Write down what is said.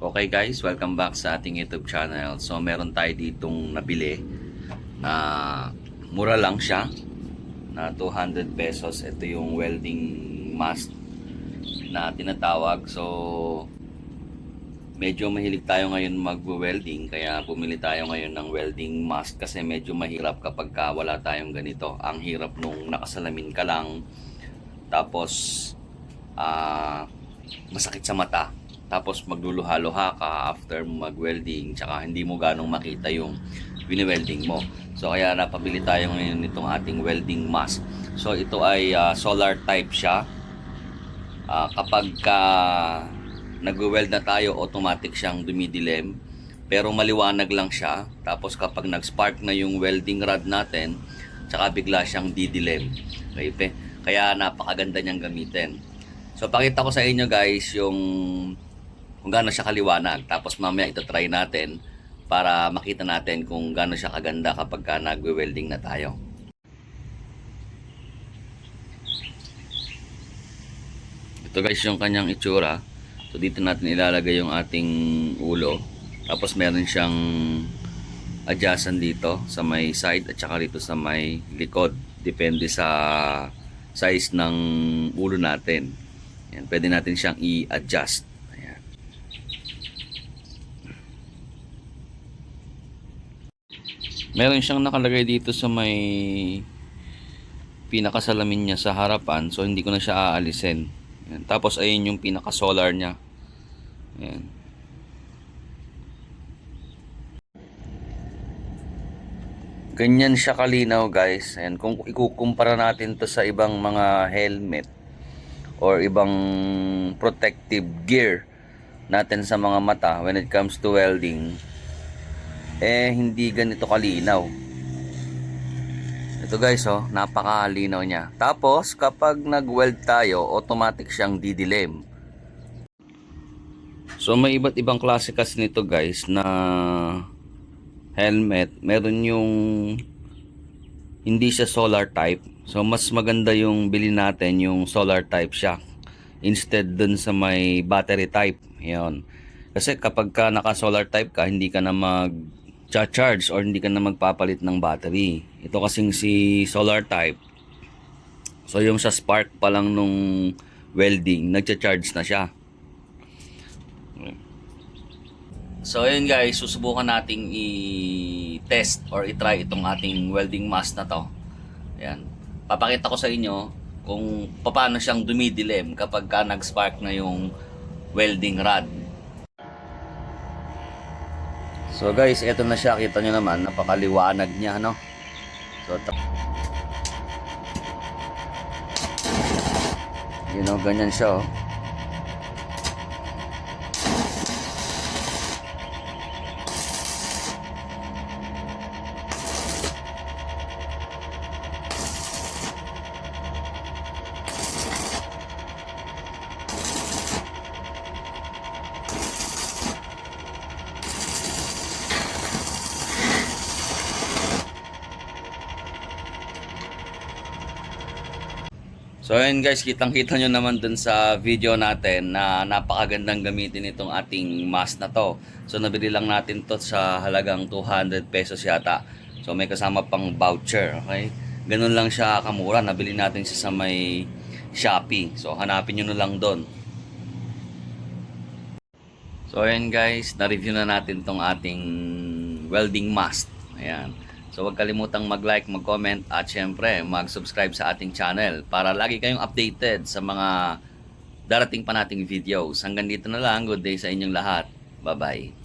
Okay guys, welcome back sa ating YouTube channel. So meron tayo ditong nabili na mura lang siya na 200 pesos. Ito yung welding mask na tinatawag. So medyo mahilig tayo ngayon mag-welding, kaya bumili tayo ngayon ng welding mask kasi medyo mahirap kapag wala tayong ganito. Ang hirap nung nakasalamin ka lang, tapos masakit sa mata, tapos magluluha-luha ka after mag-welding, tsaka hindi mo ganong makita yung wini-welding mo. So kaya napabili tayo ngayon nitong ating welding mask. So ito ay solar type siya. Kapag nag-weld na tayo, automatic siyang dumidilim, pero maliwanag lang siya. Tapos kapag nag-spark na yung welding rod natin, tsaka bigla siyang didilim. Okay? Kaya napakaganda niyang gamitin. So pakita ko sa inyo guys yung kung gaano siya kaliwanag. Tapos mamaya ito-try natin para makita natin kung gaano siya kaganda kapag nagwe-welding na tayo. Ito guys yung kanyang itsura. So dito natin ilalagay yung ating ulo. Tapos meron siyang adjustan dito sa may side at saka dito sa may likod. Depende sa size ng ulo natin. Ayan, pwede natin siyang i-adjust. Ayan. Meron siyang nakalagay dito sa may pinakasalamin niya sa harapan. So hindi ko na siya aalisin. Ayan. Tapos ayun yung pinaka-solar niya. Ayan. Ganyan siya kalinaw guys. Ayan. Kung ikukumpara natin to sa ibang mga helmet or ibang protective gear natin sa mga mata when it comes to welding, hindi ganito kalinaw. Ito guys, napakalinaw niya. Tapos kapag nag-weld tayo, automatic siyang didilim. So may iba't ibang klase kasi nito guys na helmet. Meron yung hindi siya solar type. So mas maganda yung bilhin natin yung solar type siya instead dun sa may battery type. Yun. Kasi kapag ka naka solar type ka, hindi ka na mag-charge or hindi ka na magpapalit ng battery. Ito kasing si solar type, so yung sa spark pa lang nung welding, nagcha-charge na siya. So ayun guys, susubukan nating i-test or i-try itong ating welding mask na to. Ayan. Papakita ko sa inyo kung paano siyang dumidilim kapag nag-spark na yung welding rod. So guys, eto na siya. Kita nyo naman, napakaliwanag niya, no? So, ganyan siya, So ayun guys, kitang-kita nyo naman dun sa video natin na napakagandang gamitin itong ating mask na to. So nabili lang natin to sa halagang 200 pesos yata. So may kasama pang voucher, okay? Ganun lang siya kamura. Nabili natin siya sa may Shopee. So hanapin nyo na lang doon. So ayun guys, na-review na natin tong ating welding mask. Ayan. So huwag kalimutang mag-like, mag-comment at syempre mag-subscribe sa ating channel para lagi kayong updated sa mga darating pa nating videos. Hanggang dito na lang. Good day sa inyong lahat. Bye-bye.